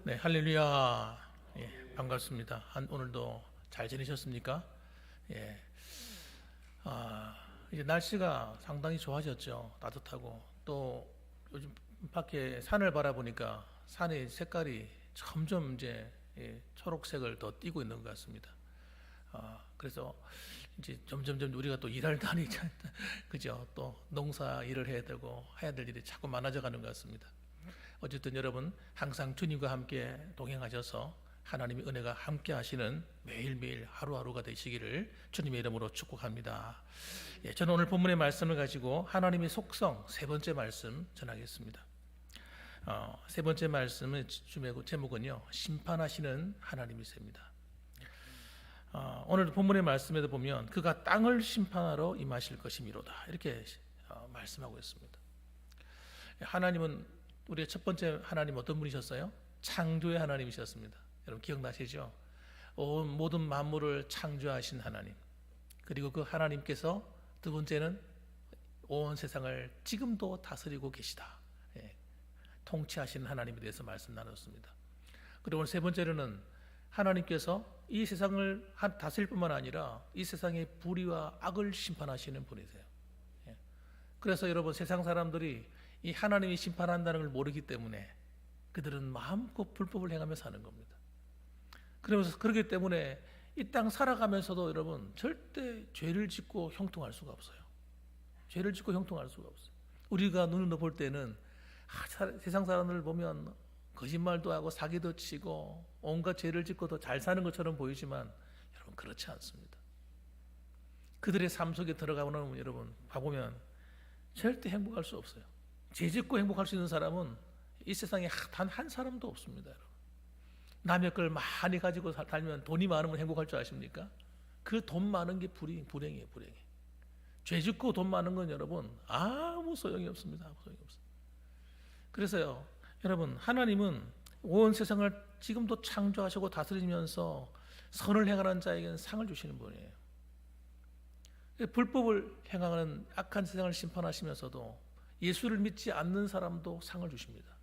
네, 할렐루야. 예, 반갑습니다. 오늘도 잘 지내셨습니까? 예, 이제 날씨가 상당히 좋아졌죠. 따뜻하고 또 요즘 밖에 산을 바라보니까 산의 색깔이 점점 이제 초록색을 더 띠고 있는 것 같습니다. 그래서 이제 점점점 우리가 또 일할 날이 그죠? 또 농사 일을 해야 될 일이 자꾸 많아져 가는 것 같습니다. 어쨌든 여러분 항상 주님과 함께 동행하셔서 하나님의 은혜가 함께 하시는 매일매일 하루하루가 되시기를 주님의 이름으로 축복합니다. 예, 저는 오늘 본문의 말씀을 가지고 하나님의 속성 세 번째 말씀 전하겠습니다. 세 번째 말씀의 제목은요, 심판하시는 하나님이십니다. 오늘 본문의 말씀에도 보면 그가 땅을 심판하러 임하실 것이미로다 이렇게 말씀하고 있습니다. 하나님은 우리의 첫 번째 하나님 어떤 분이셨어요? 창조의 하나님이셨습니다. 여러분 기억나시죠? 모든 만물을 창조하신 하나님. 그리고 그 하나님께서 두 번째는 온 세상을 지금도 다스리고 계시다. 통치하시는 하나님에 대해서 말씀 나눴습니다. 그리고 오늘 세 번째로는 하나님께서 이 세상을 다스릴 뿐만 아니라 이 세상의 불의와 악을 심판하시는 분이세요. 그래서 여러분 세상 사람들이 이 하나님이 심판한다는 걸 모르기 때문에 그들은 마음껏 불법을 행하며 사는 겁니다. 그러면서 그렇기 때문에 이 땅 살아가면서도 여러분 절대 죄를 짓고 형통할 수가 없어요. 죄를 짓고 형통할 수가 없어요. 우리가 눈으로 볼 때는 세상 사람들을 보면 거짓말도 하고 사기도 치고 온갖 죄를 짓고 더 잘 사는 것처럼 보이지만 여러분 그렇지 않습니다. 그들의 삶 속에 들어가면 여러분 봐보면 절대 행복할 수 없어요. 죄 짓고 행복할 수 있는 사람은 이 세상에 단 한 사람도 없습니다. 여러분. 남의 걸 많이 가지고 살면 돈이 많으면 행복할 줄 아십니까? 그 돈 많은 게 불행이에요. 죄 짓고 돈 많은 건 여러분 아무 소용이 없습니다. 아무 소용이 없어요. 그래서요 여러분 하나님은 온 세상을 지금도 창조하시고 다스리면서 선을 행하는 자에게는 상을 주시는 분이에요. 불법을 행하는 악한 세상을 심판하시면서도 예수를 믿지 않는 사람도 상을 주십니다.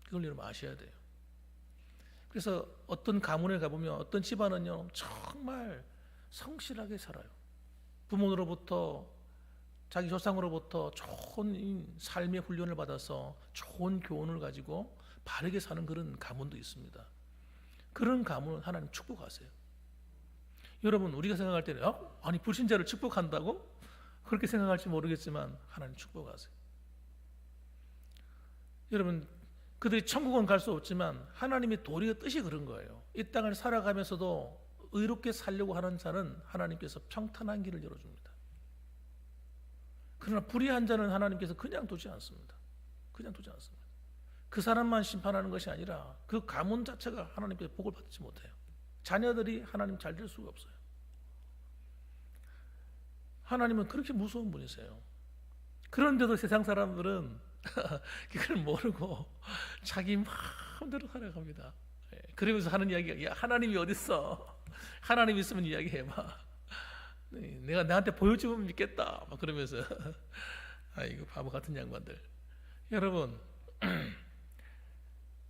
그걸 여러분 아셔야 돼요. 그래서 어떤 가문에 가보면 어떤 집안은요 정말 성실하게 살아요. 부모로부터 자기 조상으로부터 좋은 삶의 훈련을 받아서 좋은 교훈을 가지고 바르게 사는 그런 가문도 있습니다. 그런 가문은 하나님 축복하세요. 여러분 우리가 생각할 때는 아니 불신자를 축복한다고? 그렇게 생각할지 모르겠지만 하나님 축복하세요. 여러분 그들이 천국은 갈 수 없지만 하나님의 도리의 뜻이 그런 거예요. 이 땅을 살아가면서도 의롭게 살려고 하는 자는 하나님께서 평탄한 길을 열어줍니다. 그러나 불의한 자는 하나님께서 그냥 두지 않습니다. 그냥 두지 않습니다. 그 사람만 심판하는 것이 아니라 그 가문 자체가 하나님께서 복을 받지 못해요. 자녀들이 하나님 잘 될 수가 없어요. 하나님은 그렇게 무서운 분이세요. 그런데도 세상 사람들은 그걸 모르고 자기 마음대로 살아갑니다. 그러면서 하는 이야기가 하나님이 어딨어? 하나님 있으면 이야기해봐. 내가 나한테 보여주면 믿겠다. 막 그러면서 아이고 바보 같은 양반들. 여러분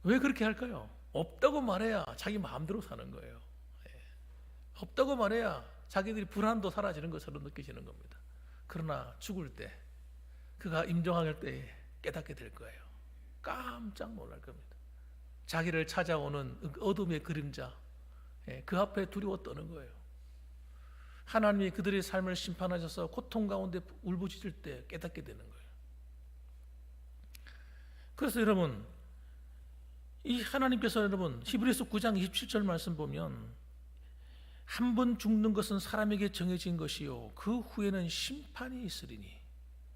왜 그렇게 할까요? 없다고 말해야 자기 마음대로 사는 거예요. 없다고 말해야 자기들이 불안도 사라지는 것처럼 느끼시는 겁니다. 그러나 죽을 때 그가 임종할 때 깨닫게 될 거예요. 깜짝 놀랄 겁니다. 자기를 찾아오는 어둠의 그림자 그 앞에 두려워 떠는 거예요. 하나님이 그들의 삶을 심판하셔서 고통 가운데 울부짖을 때 깨닫게 되는 거예요. 그래서 여러분 이 하나님께서 여러분 히브리서 9장 27절 말씀 보면 한 번 죽는 것은 사람에게 정해진 것이요 그 후에는 심판이 있으리니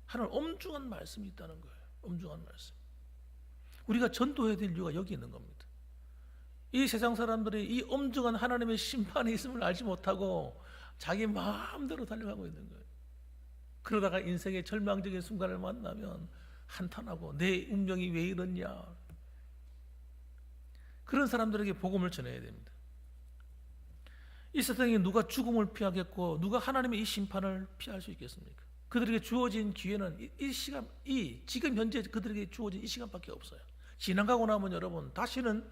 하는 엄중한 말씀이 있다는 거예요. 엄중한 말씀. 우리가 전도해야 될 이유가 여기 있는 겁니다. 이 세상 사람들이 이 엄중한 하나님의 심판이 있음을 알지 못하고 자기 마음대로 달려가고 있는 거예요. 그러다가 인생의 절망적인 순간을 만나면 한탄하고 내 운명이 왜 이러냐. 그런 사람들에게 복음을 전해야 됩니다. 이 세상에 누가 죽음을 피하겠고 누가 하나님의 이 심판을 피할 수 있겠습니까? 그들에게 주어진 기회는 이 시간, 지금 현재 그들에게 주어진 이 시간밖에 없어요. 지나가고 나면 여러분 다시는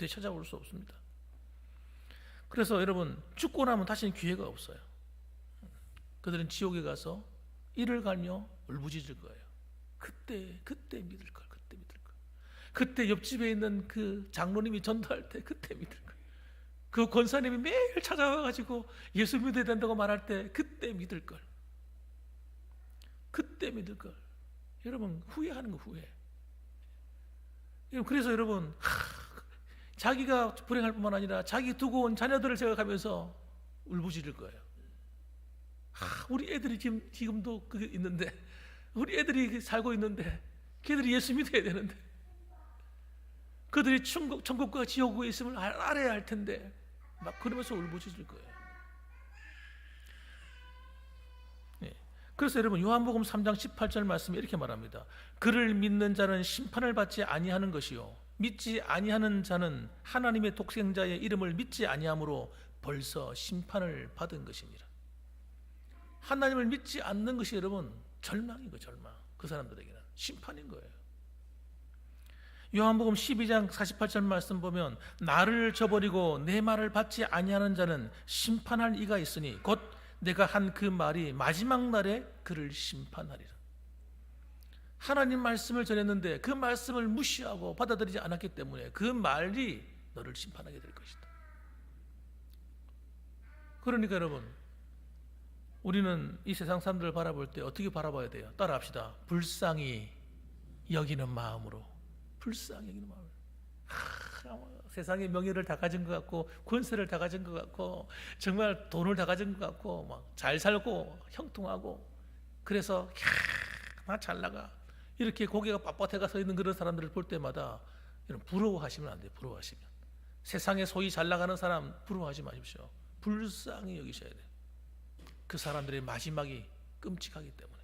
되찾아올 수 없습니다. 그래서 여러분 죽고 나면 다시는 기회가 없어요. 그들은 지옥에 가서 이를 갈며 울부짖을 거예요. 그때 믿을 걸, 그때 믿을 걸. 그때 옆집에 있는 그 장로님이 전도할 때 그때 믿을 걸. 그 권사님이 매일 찾아와가지고 예수 믿어야 된다고 말할 때 그때 믿을 걸. 그때 믿을 걸. 여러분 후회하는 거 후회. 그래서 여러분 자기가 불행할 뿐만 아니라 자기 두고 온 자녀들을 생각하면서 울부짖을 거예요. 우리 애들이 지금도 그게 있는데, 우리 애들이 살고 있는데, 걔들이 예수 믿어야 되는데, 그들이 천국과 지옥에 있음을 알아야 할 텐데, 막 그러면서 울부짖을 거예요. 네. 그래서 여러분 요한복음 3장 18절 말씀에 이렇게 말합니다. 그를 믿는 자는 심판을 받지 아니하는 것이요 믿지 아니하는 자는 하나님의 독생자의 이름을 믿지 아니함으로 벌써 심판을 받은 것입니다. 하나님을 믿지 않는 것이 여러분 절망인 거예요. 절망. 그 사람들에게는 심판인 거예요. 요한복음 12장 48절 말씀 보면 나를 저버리고 내 말을 받지 아니하는 자는 심판할 이가 있으니 곧 내가 한 그 말이 마지막 날에 그를 심판하리라. 하나님 말씀을 전했는데 그 말씀을 무시하고 받아들이지 않았기 때문에 그 말이 너를 심판하게 될 것이다. 그러니까 여러분 우리는 이 세상 사람들을 바라볼 때 어떻게 바라봐야 돼요? 따라합시다. 불쌍히 여기는 마음으로. 불쌍히 여기는 마음으로. 세상의 명예를 다 가진 것 같고 권세를 다 가진 것 같고 정말 돈을 다 가진 것 같고 막 잘 살고 형통하고 그래서 나 잘 나가 이렇게 고개가 빳빳해가 서 있는 그런 사람들을 볼 때마다 부러워하시면 안 돼요. 부러워하시면 세상에 소위 잘 나가는 사람 부러워하지 마십시오. 불쌍히 여기셔야 돼요. 그 사람들의 마지막이 끔찍하기 때문에.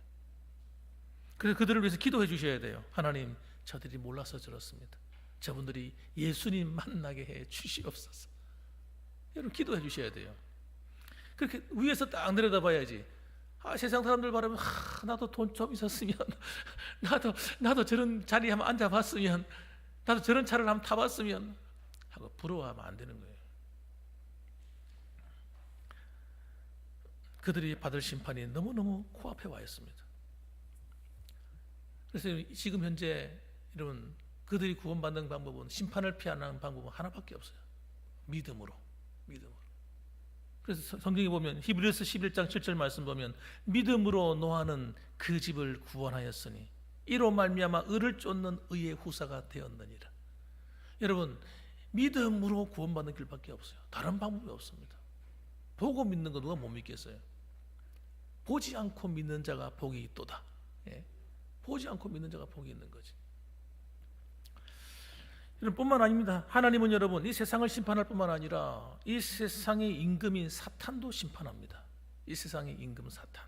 그래서 그들을 위해서 기도해 주셔야 돼요. 하나님 저들이 몰라서 저렇습니다. 저분들이 예수님 만나게 해 주시옵소서. 여러분 기도해 주셔야 돼요. 그렇게 위에서 딱 내려다봐야지. 세상 사람들 바라면 나도 돈 좀 있었으면 나도 저런 자리에 한번 앉아봤으면 나도 저런 차를 한번 타봤으면 하고 부러워하면 안 되는 거예요. 그들이 받을 심판이 너무너무 코앞에 와 있습니다. 그래서 지금 현재 여러분 그들이 구원받는 방법은 심판을 피하는 방법은 하나밖에 없어요. 믿음으로. 그래서 성경에 보면 히브리서 11장 7절 말씀 보면 믿음으로 노아는 그 집을 구원하였으니 이로 말미암아 을을 쫓는 의의 후사가 되었느니라. 여러분 믿음으로 구원받는 길밖에 없어요. 다른 방법이 없습니다. 보고 믿는 거 누가 못 믿겠어요? 보지 않고 믿는 자가 복이 있도다. 보지 않고 믿는 자가 복이 있는 거지. 이런 뿐만 아닙니다. 하나님은 여러분 이 세상을 심판할 뿐만 아니라 이 세상의 임금인 사탄도 심판합니다. 이 세상의 임금 사탄.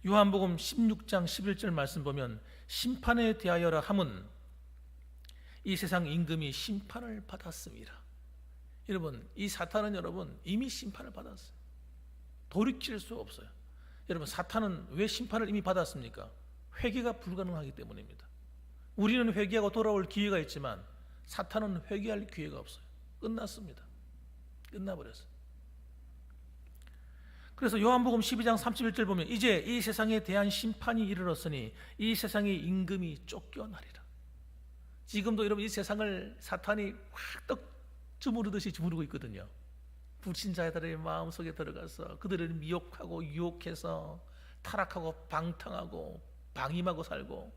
요한복음 16장 11절 말씀 보면 심판에 대하여라 함은 이 세상 임금이 심판을 받았습니다. 여러분 이 사탄은 여러분 이미 심판을 받았어요. 돌이킬 수 없어요. 여러분 사탄은 왜 심판을 이미 받았습니까? 회개가 불가능하기 때문입니다. 우리는 회개하고 돌아올 기회가 있지만 사탄은 회개할 기회가 없어요. 끝났습니다. 끝나버렸어요. 그래서 요한복음 12장 31절 보면 이제 이 세상에 대한 심판이 이르렀으니 이 세상의 임금이 쫓겨나리라. 지금도 여러분 이 세상을 사탄이 확 주무르듯이 주무르고 있거든요. 불신자들의 마음속에 들어가서 그들을 미혹하고 유혹해서 타락하고 방탕하고 방임하고 살고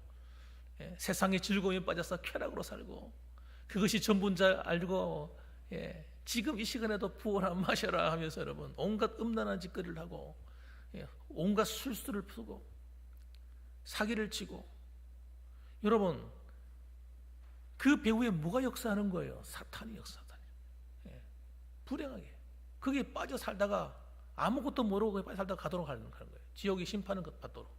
세상의 즐거움에 빠져서 쾌락으로 살고 그것이 전부인 줄 알고 지금 이 시간에도 부어라 마셔라 하면서 여러분 온갖 음란한 짓거리를 하고 온갖 술수를 푸고 사기를 치고 여러분 그 배후에 뭐가 역사하는 거예요? 사탄이 역사하다니. 불행하게 거기에 빠져 살다가 아무것도 모르고 빠져 살다가 가도록 하는 거예요. 지옥의 심판은 받도록.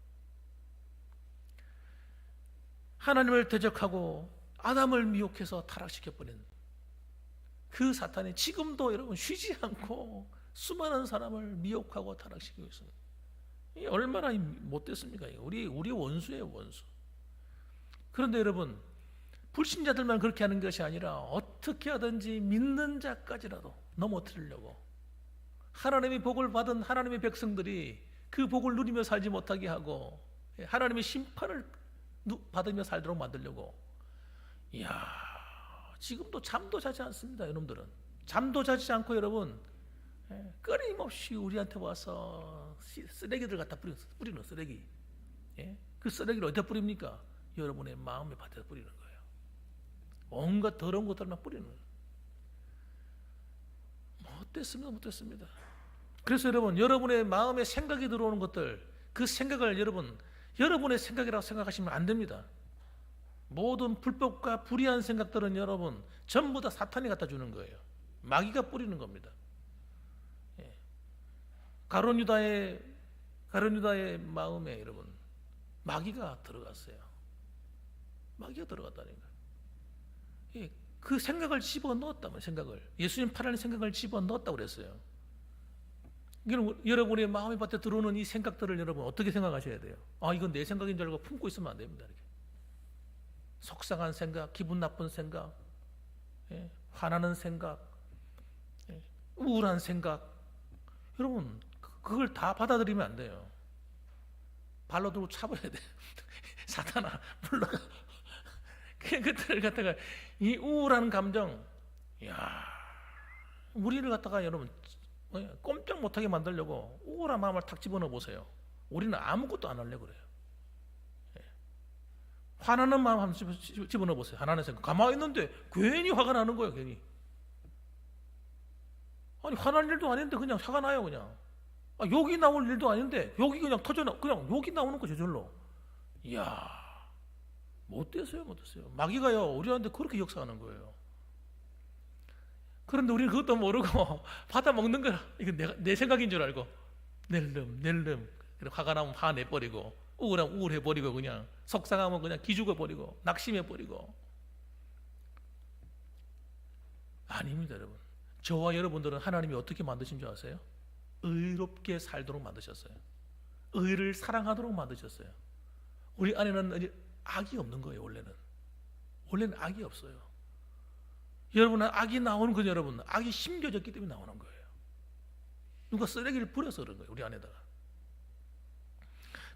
하나님을 대적하고 아담을 미혹해서 타락시켜버린 그 사탄이 지금도 여러분 쉬지 않고 수많은 사람을 미혹하고 타락시키고 있습니다. 이게 얼마나 못됐습니까? 우리 원수예요, 원수. 그런데 여러분 불신자들만 그렇게 하는 것이 아니라 어떻게 하든지 믿는 자까지라도 넘어뜨리려고, 하나님의 복을 받은 하나님의 백성들이 그 복을 누리며 살지 못하게 하고 하나님의 심판을 받으며 살도록 만들려고. 이야, 지금도 잠도 자지 않습니다. 여러분들은 잠도 자지 않고 여러분 끊임없이 우리한테 와서 쓰레기들 갖다 뿌리는 쓰레기. 그 쓰레기를 어디다 뿌립니까? 여러분의 마음의 밭에다 뿌리는 거예요. 온갖 더러운 것들만 뿌리는 거예요. 못됐습니다. 그래서 여러분, 여러분의 마음에 생각이 들어오는 것들, 그 생각을 여러분의 생각이라고 생각하시면 안 됩니다. 모든 불법과 불의한 생각들은 여러분 전부 다 사탄이 갖다 주는 거예요. 마귀가 뿌리는 겁니다. 가룟 유다의 마음에 여러분 마귀가 들어갔어요. 마귀가 들어갔다는 거예요. 그 생각을 집어넣었다면, 생각을, 예수님 팔아는 생각을 집어넣었다고 그랬어요. 여러분의 마음의 밭에 들어오는 이 생각들을 여러분 어떻게 생각하셔야 돼요? 이건 내 생각인 줄 알고 품고 있으면 안 됩니다. 이렇게 속상한 생각, 기분 나쁜 생각, 화나는 생각, 우울한 생각, 여러분 그걸 다 받아들이면 안 돼요. 발로 들고 차버려야 돼요. 사탄아 물러가. 그들을 갖다가 이 우울한 감정, 우리를 갖다가 여러분 꼼짝 못하게 만들려고 우울한 마음을 탁 집어넣어 보세요. 우리는 아무것도 안 하려고 그래요. 화나는 마음 한번 집어넣어 보세요. 화나는 생각. 가만히 있는데 괜히 화가 나는 거예요. 괜히. 아니 화날 일도 아닌데 그냥 화가 나요. 그냥. 욕이 나올 일도 아닌데 욕이 그냥 그냥 욕이 나오는 거 저절로. 이야, 못됐어요. 마귀가요 우리한테 그렇게 역사하는 거예요. 그런데 우리는 그것도 모르고 받아 먹는 거라. 이건 내 생각인 줄 알고 낼름 화가 나면 화 내버리고, 우울하면 우울해버리고, 그냥 속상하면 그냥 기죽어버리고, 낙심해버리고. 아닙니다. 여러분, 저와 여러분들은 하나님이 어떻게 만드신 줄 아세요? 의롭게 살도록 만드셨어요. 의를 사랑하도록 만드셨어요. 우리 안에는 악이 없는 거예요. 원래는 악이 없어요. 여러분은 악이 나오는 건 여러분 악이 심겨졌기 때문에 나오는 거예요. 누가 쓰레기를 뿌려서 그런 거예요. 우리 안에다가.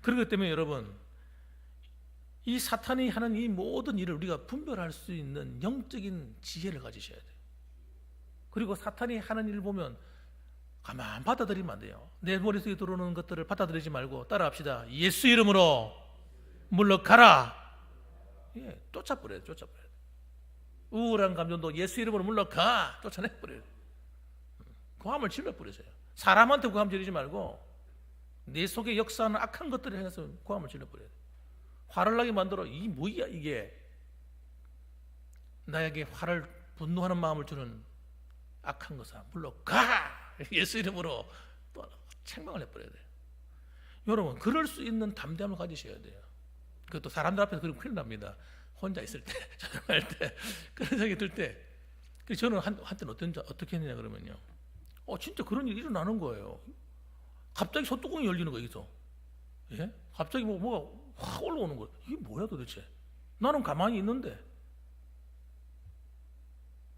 그렇기 때문에 여러분, 이 사탄이 하는 이 모든 일을 우리가 분별할 수 있는 영적인 지혜를 가지셔야 돼요. 그리고 사탄이 하는 일을 보면 가만 받아들이면 안 돼요. 내 머릿속에 들어오는 것들을 받아들이지 말고 따라합시다. 예수 이름으로 물러가라. 쫓아버려요. 우울한 감정도 예수 이름으로 물러가. 쫓아내버려요. 고함을 질러버리세요. 사람한테 고함 지르지 말고 내 속에 역사하는 악한 것들을 향해서 고함을 질러버려요. 화를 나게 만들어. 이 뭐야 이게. 나에게 분노하는 마음을 주는 악한 것아 물러가. 예수 이름으로 또 책망을 해버려야 돼요. 여러분, 그럴 수 있는 담대함을 가지셔야 돼요. 그것도 사람들 앞에서 그러면 큰일 납니다. 혼자 있을 때, 조용할 때, 그런 생각이 들 때. 그래서 저는 한때는 어떻게 했느냐 그러면요. 진짜 그런 일이 일어나는 거예요. 갑자기 소뚜껑이 열리는 거예요, 여기서. 갑자기 뭐가 확 올라오는 거예요. 이게 뭐야 도대체? 나는 가만히 있는데.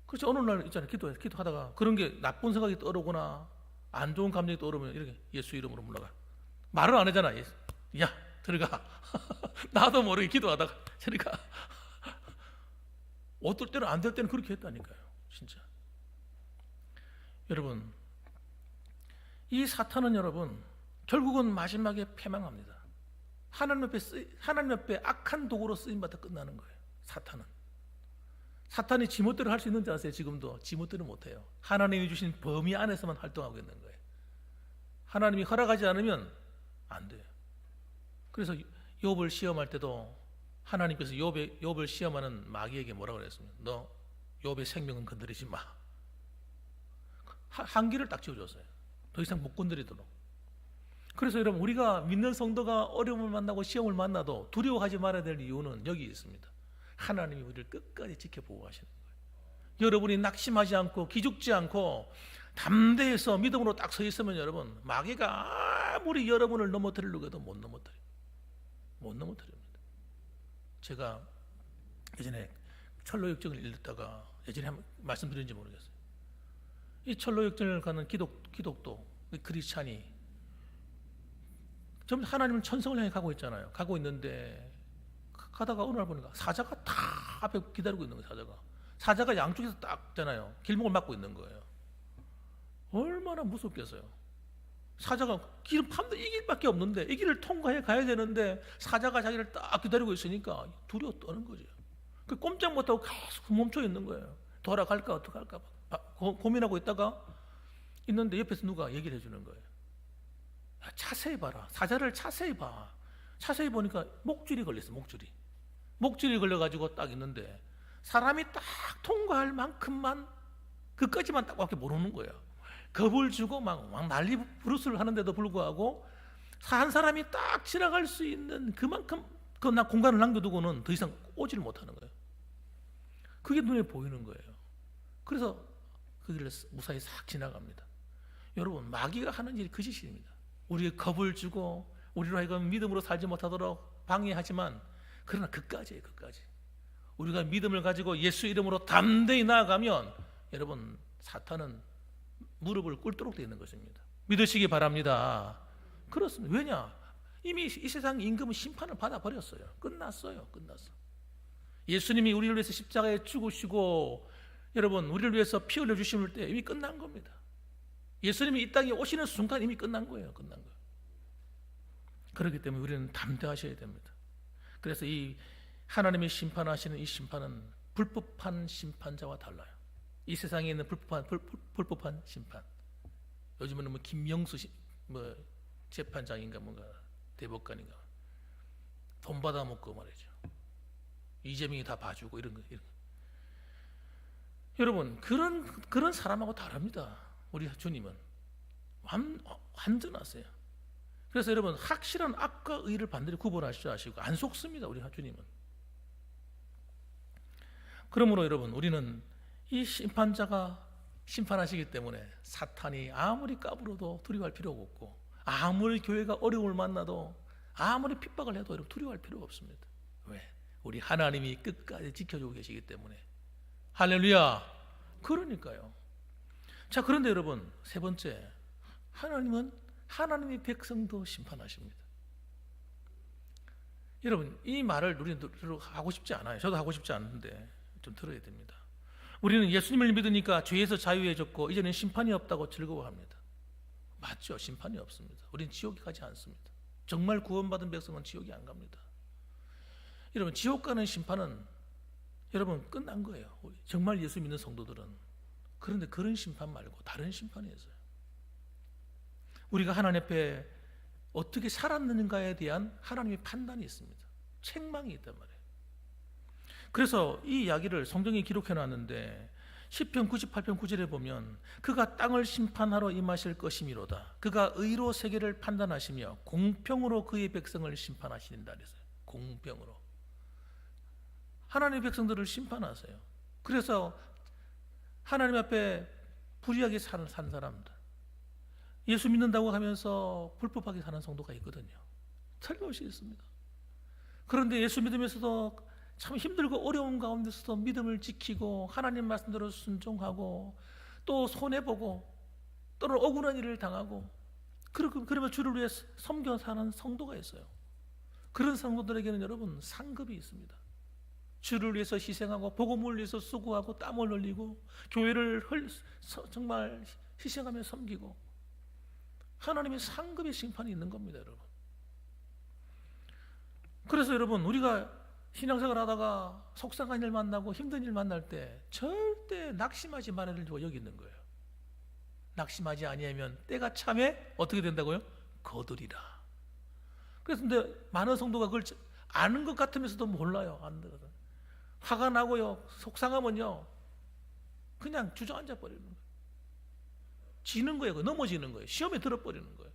그래서 어느 날 있잖아요. 기도하다가 그런 게 나쁜 생각이 떠오르거나 안 좋은 감정이 떠오르면 이렇게 예수 이름으로 물러가. 말을 안 하잖아. 야, 들어가. 나도 모르게 기도하다가 들어가. 어떨 때는 안 될 때는 그렇게 했다니까요. 진짜. 여러분, 이 사탄은 여러분 결국은 마지막에 패망합니다. 하나님 옆에 악한 도구로 쓰임받아 끝나는 거예요. 사탄이 지멋대로 할 수 있는지 아세요? 지금도 지멋대로 못해요. 하나님이 주신 범위 안에서만 활동하고 있는 거예요. 하나님이 허락하지 않으면 안 돼요. 그래서 욥을 시험할 때도 하나님께서 욥을 시험하는 마귀에게 뭐라고 그랬습니까? 너 욥의 생명은 건드리지 마. 한계를 딱 지어줬어요. 더 이상 못 건드리도록. 그래서 여러분, 우리가 믿는 성도가 어려움을 만나고 시험을 만나도 두려워하지 말아야 될 이유는 여기 있습니다. 하나님이 우리를 끝까지 지켜보고 가시는 거예요. 여러분이 낙심하지 않고 기죽지 않고 담대해서 믿음으로 딱 서 있으면 여러분, 마귀가 아무리 여러분을 넘어뜨리려고 해도 못 넘어뜨립니다. 제가 예전에 철로 역정을 일렀다가 예전에 한번 말씀드렸는지 모르겠어요. 이 철로 역정을 가는 기독도 크리스찬이 좀 하나님은 천성을 향해 가고 있잖아요. 가고 있는데 가다가 어느 날 보니까 사자가 다 앞에 기다리고 있는 거예요. 사자가 양쪽에서 딱 있잖아요. 길목을 막고 있는 거예요. 얼마나 무섭겠어요. 사자가 길은 밤도 이 길밖에 없는데 이 길을 통과해 가야 되는데 사자가 자기를 딱 기다리고 있으니까 두려워 떠는 거죠. 그 꼼짝 못하고 계속 멈춰 있는 거예요. 돌아갈까 어떡할까 고민하고 있다가 있는데 옆에서 누가 얘기를 해주는 거예요. 야, 자세히 봐라. 사자를 자세히 봐. 자세히 보니까 목줄이 걸렸어. 목줄이 걸려가지고 딱 있는데 사람이 딱 통과할 만큼만 그까지만 딱 밖에 모르는 거예요. 겁을 주고 막 난리 부르스를 하는데도 불구하고 한 사람이 딱 지나갈 수 있는 그만큼 그 공간을 남겨두고는 더 이상 오지를 못하는 거예요. 그게 눈에 보이는 거예요. 그래서 그 길을 무사히 싹 지나갑니다. 여러분, 마귀가 하는 일이 그 짓입니다. 우리에게 겁을 주고 우리로 하여금 믿음으로 살지 못하도록 방해하지만 그러나 그까지예요. 그까지. 우리가 믿음을 가지고 예수 이름으로 담대히 나아가면 여러분, 사탄은 무릎을 꿇도록 되어 있는 것입니다. 믿으시기 바랍니다. 그렇습니다. 왜냐? 이미 이 세상 임금은 심판을 받아버렸어요. 끝났어요. 예수님이 우리를 위해서 십자가에 죽으시고 여러분, 우리를 위해서 피 흘려주심을 때 이미 끝난 겁니다. 예수님이 이 땅에 오시는 순간 이미 끝난 거예요. 그렇기 때문에 우리는 담대하셔야 됩니다. 그래서 이 하나님이 심판하시는 이 심판은 불법한 심판자와 달라요. 이 세상에 있는 불법한 심판. 요즘에는 뭐 김명수 재판장인가 뭔가 대법관인가 돈 받아먹고 말이죠. 이재명이 다 봐주고 이런 거. 여러분, 그런 사람하고 다릅니다. 우리 주님은 완전하세요. 그래서 여러분, 확실한 악과 의를 반드시 구분하시죠 아시고 안 속습니다. 우리 주님은. 그러므로 여러분, 우리는 이 심판자가 심판하시기 때문에 사탄이 아무리 까불어도 두려워할 필요가 없고 아무리 교회가 어려움을 만나도 아무리 핍박을 해도 여러분 두려워할 필요가 없습니다. 왜? 우리 하나님이 끝까지 지켜주고 계시기 때문에. 할렐루야. 그러니까요. 자, 그런데 여러분, 세 번째, 하나님은 하나님의 백성도 심판하십니다. 여러분, 이 말을 우리는 하고 싶지 않아요. 저도 하고 싶지 않은데 좀 들어야 됩니다. 우리는 예수님을 믿으니까 죄에서 자유해졌고 이제는 심판이 없다고 즐거워합니다. 맞죠? 심판이 없습니다. 우리는 지옥에 가지 않습니다. 정말 구원받은 백성은 지옥에 안 갑니다. 여러분, 지옥 가는 심판은 여러분 끝난 거예요. 정말 예수 믿는 성도들은. 그런데 그런 심판 말고 다른 심판이 있어요. 우리가 하나님 앞에 어떻게 살았는가에 대한 하나님의 판단이 있습니다. 책망이 있단 말이에요. 그래서 이 이야기를 성경에 기록해 놨는데 시편 98편 9절에 보면 그가 땅을 심판하러 임하실 것이미로다. 그가 의로 세계를 판단하시며 공평으로 그의 백성을 심판하시는다 그랬어요. 공평으로. 하나님의 백성들을 심판하세요. 그래서 하나님 앞에 불의하게 사는 사람들, 예수 믿는다고 하면서 불법하게 사는 성도가 있거든요. 틀림없이 있습니다. 그런데 예수 믿으면서도 참 힘들고 어려운 가운데서도 믿음을 지키고 하나님 말씀대로 순종하고 또 손해보고 또는 억울한 일을 당하고 그러면 주를 위해 섬겨 사는 성도가 있어요. 그런 성도들에게는 여러분 상급이 있습니다. 주를 위해서 희생하고 복음을 위해서 수고하고 땀을 흘리고 교회를 정말 희생하며 섬기고 하나님의 상급의 심판이 있는 겁니다, 여러분. 그래서 여러분, 우리가 신앙생활 하다가 속상한 일 만나고 힘든 일 만날 때 절대 낙심하지 말아야 될 여기 있는 거예요. 낙심하지 아니하면 때가 참에 어떻게 된다고요? 거두리라. 그래서 근데 많은 성도가 그걸 아는 것 같으면서도 몰라요. 안 들어서 화가 나고요, 속상하면요 그냥 주저앉아 버리는 거예요. 지는 거예요. 넘어지는 거예요. 시험에 들어버리는 거예요.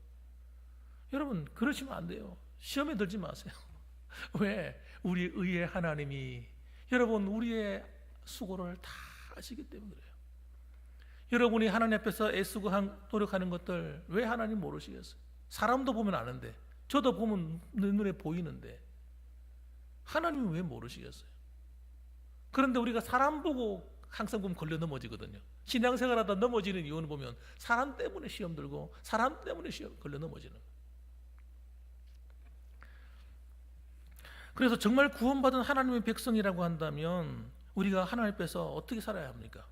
여러분, 그러시면 안 돼요. 시험에 들지 마세요. 왜? 우리 의의 하나님이 여러분 우리의 수고를 다 아시기 때문에 그래요. 여러분이 하나님 앞에서 애쓰고 노력하는 것들 왜 하나님 모르시겠어요? 사람도 보면 아는데, 저도 보면 눈에 보이는데 하나님은 왜 모르시겠어요? 그런데 우리가 사람 보고 항상 보면 걸려 넘어지거든요. 신앙생활하다 넘어지는 이유는 보면 사람 때문에 시험 들고 사람 때문에 시험 걸려 넘어지는 거예요. 그래서 정말 구원받은 하나님의 백성이라고 한다면 우리가 하나님 앞에서 어떻게 살아야 합니까?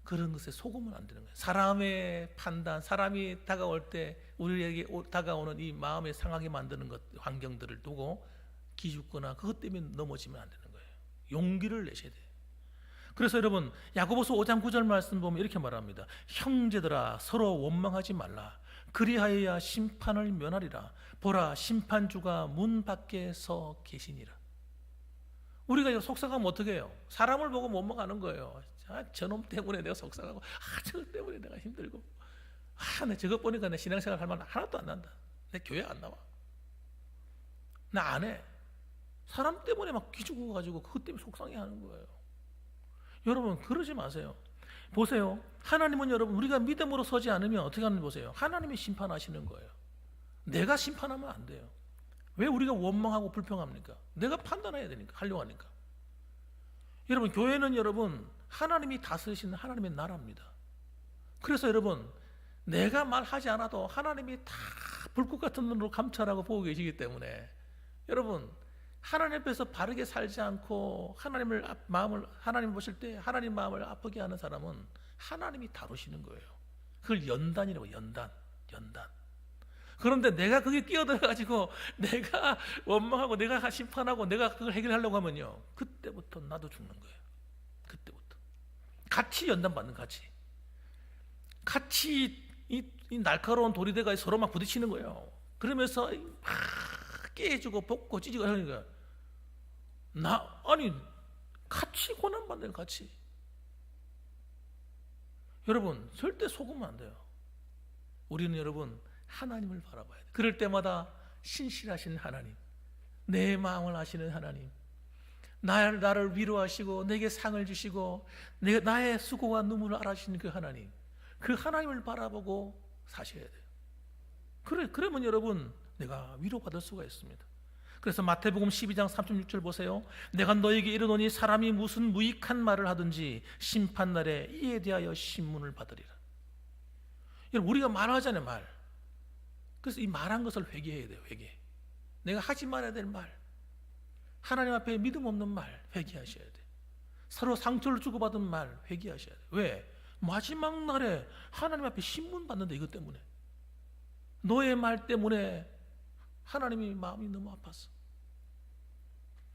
그런 것에 속으면 안 되는 거예요. 사람의 판단, 사람이 다가올 때 우리에게 다가오는 이 마음의 상하게 만드는 것, 환경들을 두고 기죽거나 그것 때문에 넘어지면 안 되는 거예요. 용기를 내셔야 돼요. 그래서 여러분 야고보서 5장 9절 말씀 보면 이렇게 말합니다. 형제들아 서로 원망하지 말라. 그리하여야 심판을 면하리라. 보라 심판주가 문 밖에 서 계시니라. 우리가 속상하면 어떻게 해요? 사람을 보고 원망하는 거예요. 저놈 때문에 내가 속상하고 저것 때문에 내가 힘들고 내 저것 보니까 내 신앙생활 할 말 하나도 안 난다. 내 교회 안 나와. 나 안 해. 사람 때문에 막 기죽어 가지고 그것 때문에 속상해하는 거예요. 여러분 그러지 마세요. 보세요. 하나님은 여러분 우리가 믿음으로 서지 않으면 어떻게 하는지 보세요. 하나님이 심판하시는 거예요. 내가 심판하면 안 돼요. 왜 우리가 원망하고 불평합니까? 내가 판단해야 되니까, 하려고 하니까. 여러분 교회는 여러분 하나님이 다스리시는 하나님의 나라입니다. 그래서 여러분 내가 말하지 않아도 하나님이 다 불꽃 같은 눈으로 감찰하고 보고 계시기 때문에 여러분 하나님 앞에서 바르게 살지 않고 하나님 보실 때 하나님 마음을 아프게 하는 사람은 하나님이 다루시는 거예요. 그걸 연단이라고. 연단. 그런데 내가 그게 끼어들어 가지고 내가 원망하고 내가 심판하고 내가 그걸 해결하려고 하면요, 그때부터 나도 죽는 거예요. 그때부터 같이 연단받는, 같이 이 날카로운 돌이 돼가 서로 막 부딪히는 거예요. 그러면서 막 깨지고 볶고 찢고 하니까 같이 고난받는, 같이. 여러분 절대 속으면 안 돼요. 우리는 여러분 하나님을 바라봐야 돼요. 그럴 때마다 신실하신 하나님, 내 마음을 아시는 하나님, 나를 위로하시고 내게 상을 주시고 나의 수고와 눈물을 알아주시는 그 하나님, 그 하나님을 바라보고 사셔야 돼요. 그러면 여러분 내가 위로받을 수가 있습니다. 그래서 마태복음 12장 36절 보세요. 내가 너에게 이르노니 사람이 무슨 무익한 말을 하든지 심판날에 이에 대하여 신문을 받으리라. 여러분 우리가 말하잖아요, 말. 그래서 이 말한 것을 회개해야 돼요. 회개. 내가 하지 말아야 될 말, 하나님 앞에 믿음 없는 말 회개하셔야 돼요. 서로 상처를 주고받은 말 회개하셔야 돼요. 왜? 마지막 날에 하나님 앞에 신문 받는다. 이것 때문에, 너의 말 때문에 하나님이 마음이 너무 아팠어.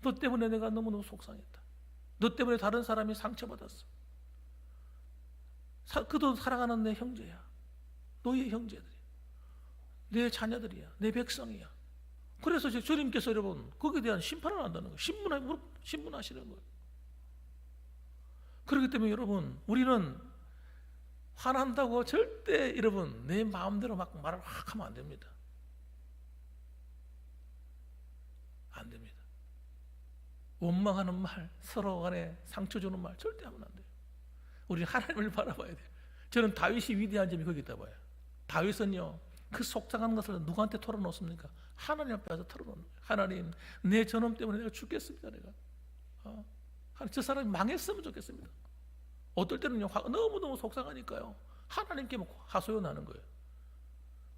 너 때문에 내가 너무너무 속상했다. 너 때문에 다른 사람이 상처받았어. 그도 사랑하는 내 형제야. 너의 형제들이야. 내 자녀들이야. 내 백성이야. 그래서 주님께서 여러분 거기에 대한 심판을 한다는 거예요. 신문하시는 거예요. 그렇기 때문에 여러분 우리는 화난다고 절대 여러분 내 마음대로 막 말을 확 하면 안 됩니다. 안 됩니다. 원망하는 말, 서로 간에 상처 주는 말 절대 하면 안 돼요. 우리는 하나님을 바라봐야 돼요. 저는 다윗이 위대한 점이 거기 있다 봐요. 다윗은요, 그 속상한 것을 누구한테 털어놓습니까? 하나님 앞에 가서 털어놓는 거예요. 하나님, 내 저놈 때문에 내가 죽겠습니다. 내가 저 사람이 망했으면 좋겠습니다. 어떨 때는요, 너무너무 속상하니까요, 하나님께 막 하소연하는 거예요.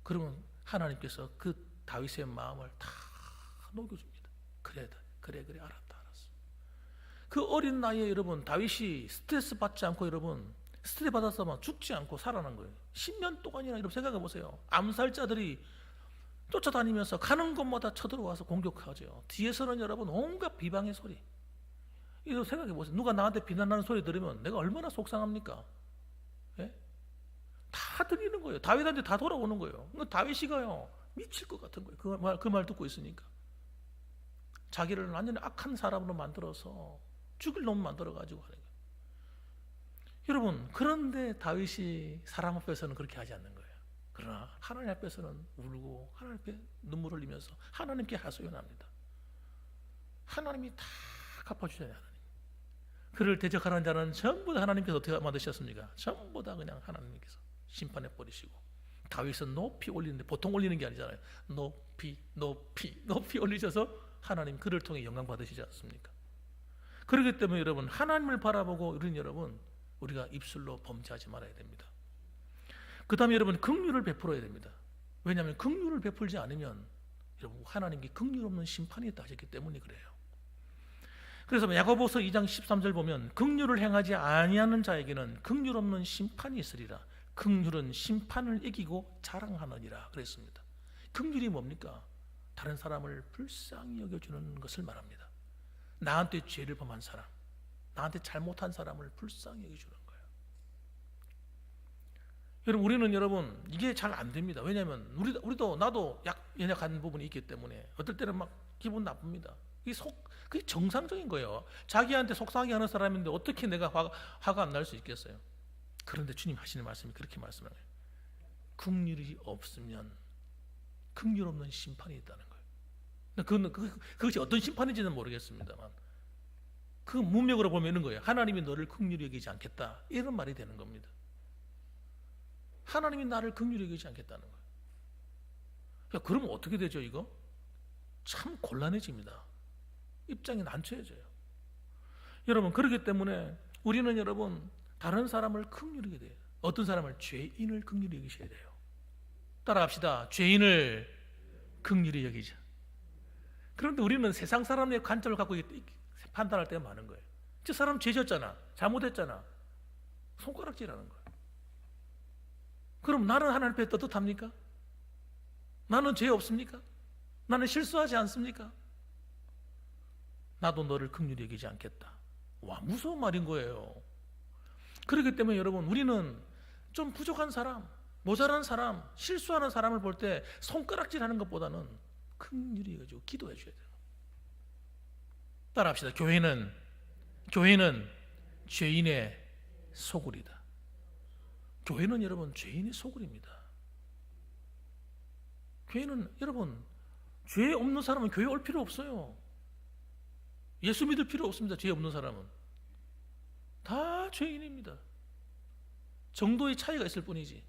그러면 하나님께서 그 다윗의 마음을 다 녹여줍니다. 그래 알았다. 그 어린 나이에 여러분 다윗이 스트레스 받지 않고 여러분 스트레스 받아서 막 죽지 않고 살아난 거예요. 10년 동안이나. 여러분 생각해 보세요. 암살자들이 쫓아다니면서 가는 곳마다 쳐들어와서 공격하죠. 뒤에서는 여러분 온갖 비방의 소리. 이거 생각해 보세요. 누가 나한테 비난하는 소리 들으면 내가 얼마나 속상합니까? 예? 다 들리는 거예요. 다윗한테 다 돌아오는 거예요. 다윗이가요 미칠 것 같은 거예요. 그 말 듣고 있으니까. 자기를 완전히 악한 사람으로 만들어서 죽일 놈 만들어가지고 하는 거예요. 여러분 그런데 다윗이 사람 앞에서는 그렇게 하지 않는 거예요. 그러나 하나님 앞에서는 울고 하나님 앞에 눈물을 흘리면서 하나님께 하소연합니다. 하나님이 다 갚아주셔야 하나님. 그를 대적하는 자는 전부 다 하나님께서 어떻게 만드셨습니까? 전부 다 그냥 하나님께서 심판해 버리시고 다윗은 높이 올리는데, 보통 올리는 게 아니잖아요. 높이 올리셔서 하나님 그를 통해 영광 받으시지 않습니까? 그렇기 때문에 여러분, 하나님을 바라보고 우리는 여러분, 우리가 입술로 범죄하지 말아야 됩니다. 그 다음에 여러분, 긍휼을 베풀어야 됩니다. 왜냐하면 긍휼을 베풀지 않으면 여러분, 하나님께 긍휼 없는 심판이 있다 하셨기 때문에 그래요. 그래서 야고보서 2장 13절 보면 긍휼을 행하지 아니하는 자에게는 긍휼 없는 심판이 있으리라. 긍휼은 심판을 이기고 자랑하느니라 그랬습니다. 긍휼이 뭡니까? 다른 사람을 불쌍히 여겨주는 것을 말합니다. 나한테 죄를 범한 사람, 나한테 잘못한 사람을 불쌍히 여겨주는 거예요. 여러분, 우리는 여러분 이게 잘 안 됩니다. 왜냐하면 우리도 나도 연약한 부분이 있기 때문에 어떨 때는 막 기분 나쁩니다. 그게 정상적인 거예요. 자기한테 속상하게 하는 사람인데 어떻게 내가 화가 안 날 수 있겠어요? 그런데 주님 하시는 말씀이 그렇게 말씀하는 거예요. 긍휼이 없으면 긍휼 없는 심판이 있다는 거예요. 그것이 어떤 심판인지는 모르겠습니다만 그 문맥으로 보면 이런 거예요. 하나님이 너를 긍휼히 여기지 않겠다, 이런 말이 되는 겁니다. 하나님이 나를 긍휼히 여기지 않겠다는 거예요. 야, 그러면 어떻게 되죠? 이거 참 곤란해집니다. 입장이 난처해져요. 여러분, 그렇기 때문에 우리는 여러분 다른 사람을 긍휼히 여겨야 돼요. 어떤 사람을? 죄인을 긍휼히 여기셔야 돼요. 따라합시다. 죄인을 긍휼히 여기자. 그런데 우리는 세상 사람의 관점을 갖고 판단할 때가 많은 거예요. 저 사람 죄졌잖아, 잘못했잖아, 손가락질하는 거예요. 그럼 나는 하나님 앞에 떳떳합니까? 나는 죄 없습니까? 나는 실수하지 않습니까? 나도 너를 긍휼히 여기지 않겠다. 와, 무서운 말인 거예요. 그렇기 때문에 여러분, 우리는 좀 부족한 사람, 모자란 사람, 실수하는 사람을 볼 때 손가락질하는 것보다는 긍휼히 여겨주고 기도해 줘야 돼요. 따라합시다. 교회는 죄인의 소굴이다. 교회는 여러분 죄인의 소굴입니다. 교회는 여러분, 죄 없는 사람은 교회 올 필요 없어요. 예수 믿을 필요 없습니다. 죄 없는 사람은 다 죄인입니다. 정도의 차이가 있을 뿐이지.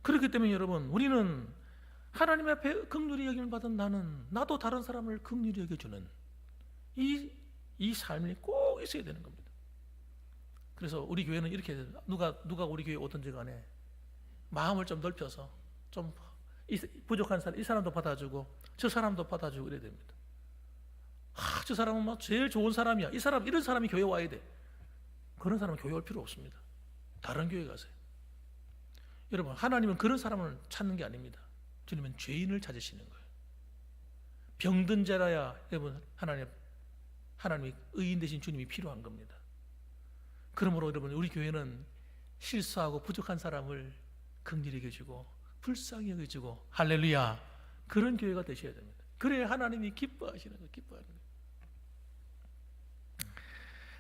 그렇기 때문에 여러분, 우리는 하나님 앞에 긍휼히 여김을 받은 나도 다른 사람을 긍휼히 여겨주는 이 삶이 꼭 있어야 되는 겁니다. 그래서 우리 교회는 이렇게 누가 우리 교회에 오든지 간에 마음을 좀 넓혀서 좀 부족한 사람, 이 사람도 받아주고 저 사람도 받아주고 이래야 됩니다. 저 사람은 막 제일 좋은 사람이야, 이런 사람이 교회 와야 돼. 그런 사람은 교회 올 필요 없습니다. 다른 교회 가세요. 여러분, 하나님은 그런 사람을 찾는 게 아닙니다. 주님은 죄인을 찾으시는 거예요. 병든 자라야 여러분, 하나님의 의인 되신 주님이 필요한 겁니다. 그러므로 여러분, 우리 교회는 실수하고 부족한 사람을 긍휼히 여겨주고 불쌍히 여겨주고, 할렐루야, 그런 교회가 되셔야 됩니다. 그래야 하나님이 기뻐하시는 거예요. 기뻐하는 거예요.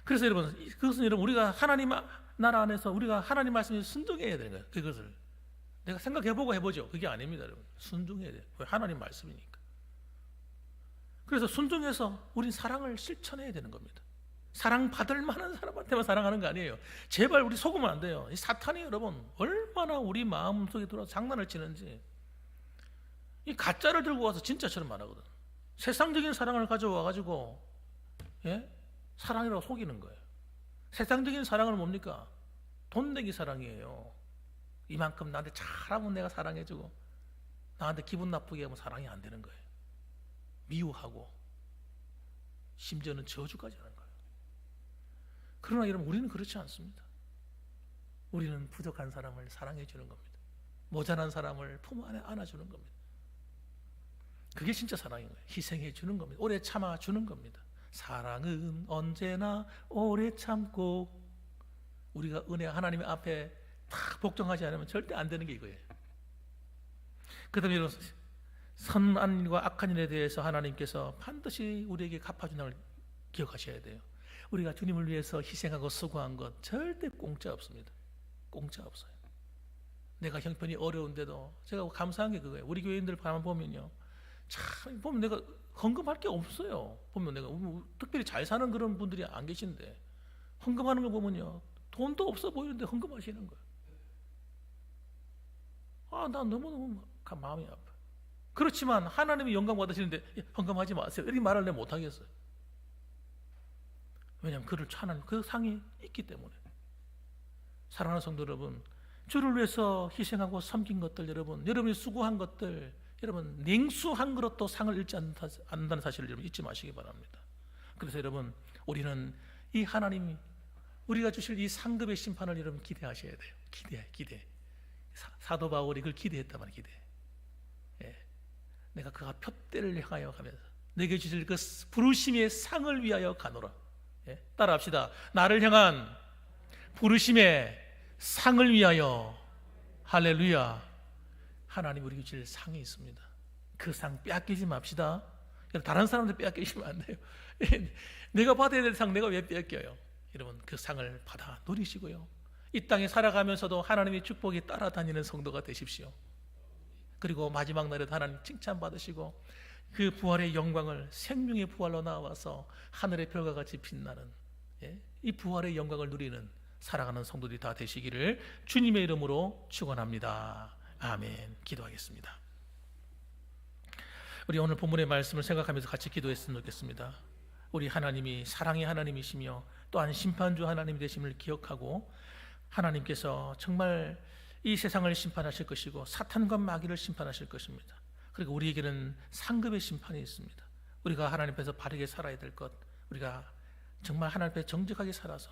그래서 여러분, 그것은 여러분, 우리가 하나님 나라 안에서 우리가 하나님 말씀에 순종해야 되는 거예요. 그것을 내가 생각해보고 해보죠. 그게 아닙니다, 여러분. 순종해야 돼요. 하나님 말씀이니까. 그래서 순종해서 우린 사랑을 실천해야 되는 겁니다. 사랑받을 만한 사람한테만 사랑하는 거 아니에요. 제발 우리 속으면 안 돼요. 이 사탄이 여러분 얼마나 우리 마음속에 들어와서 장난을 치는지, 이 가짜를 들고 와서 진짜처럼 말하거든. 세상적인 사랑을 가져와가지고 사랑이라고 속이는 거예요. 세상적인 사랑은 뭡니까? 돈 내기 사랑이에요. 이만큼 나한테 잘하면 내가 사랑해주고 나한테 기분 나쁘게 하면 사랑이 안 되는 거예요. 미워하고 심지어는 저주까지 하는 거예요. 그러나 여러분, 우리는 그렇지 않습니다. 우리는 부족한 사람을 사랑해 주는 겁니다. 모자란 사람을 품 안에 안아주는 겁니다. 그게 진짜 사랑인 거예요. 희생해 주는 겁니다. 오래 참아 주는 겁니다. 사랑은 언제나 오래 참고, 우리가 은혜 하나님의 앞에 다 복종하지 않으면 절대 안 되는 게 이거예요. 그 다음에 이런 선한 일과 악한 일에 대해서 하나님께서 반드시 우리에게 갚아준다는 걸 기억하셔야 돼요. 우리가 주님을 위해서 희생하고 수고한 것 절대 공짜 없습니다. 공짜 없어요. 내가 형편이 어려운데도 제가 감사한 게 그거예요. 우리 교회인들 가만 보면요, 참 보면 내가 헌금할 게 없어요. 보면 내가 특별히 잘 사는 그런 분들이 안 계신데 헌금하는 거 보면요, 돈도 없어 보이는데 헌금하시는 거예요. 나 너무너무 마음이 아파. 그렇지만 하나님이 영광 받으시는데 헌금하지 마세요, 이렇게 말을 내가 못하겠어요. 왜냐하면 그를 찬양, 그 상이 있기 때문에. 사랑하는 성도 여러분, 주를 위해서 희생하고 섬긴 것들, 여러분이 수고한 것들, 여러분 냉수 한 그릇도 상을 잃지 않는다는 사실을 여러분 잊지 마시기 바랍니다. 그래서 여러분, 우리는 이 하나님이 우리가 주실 이 상급의 심판을 여러분 기대하셔야 돼요. 기대. 사도 바울이 그걸 기대했단 말이에요. 기대. 예. 내가 그가 표대를 향하여 가면서 내게 주실 그 부르심의 상을 위하여 가노라. 예. 따라합시다. 나를 향한 부르심의 상을 위하여. 할렐루야. 하나님 우리에게 주실 상이 있습니다. 그 상 빼앗기지 맙시다. 다른 사람들 빼앗기시면 안 돼요. 내가 받아야 될 상 내가 왜 빼앗겨요? 여러분, 그 상을 받아 누리시고요, 이 땅에 살아가면서도 하나님의 축복이 따라다니는 성도가 되십시오. 그리고 마지막 날에도 하나님 칭찬받으시고 그 부활의 영광을, 생명의 부활로 나와서 하늘의 별과 같이 빛나는, 이 부활의 영광을 누리는 살아가는 성도들이 다 되시기를 주님의 이름으로 축원합니다. 아멘. 기도하겠습니다. 우리 오늘 본문의 말씀을 생각하면서 같이 기도했으면 좋겠습니다. 우리 하나님이 사랑의 하나님이시며 또한 심판주 하나님이 되심을 기억하고, 하나님께서 정말 이 세상을 심판하실 것이고 사탄과 마귀를 심판하실 것입니다. 그리고 우리에게는 상급의 심판이 있습니다. 우리가 하나님 앞에서 바르게 살아야 될 것, 우리가 정말 하나님 앞에 정직하게 살아서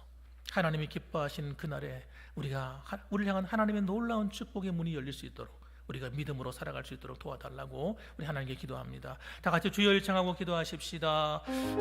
하나님이 기뻐하시는 그날에 우리를 향한 하나님의 놀라운 축복의 문이 열릴 수 있도록 우리가 믿음으로 살아갈 수 있도록 도와달라고 우리 하나님께 기도합니다. 다 같이 주여 일창하고 기도하십시다.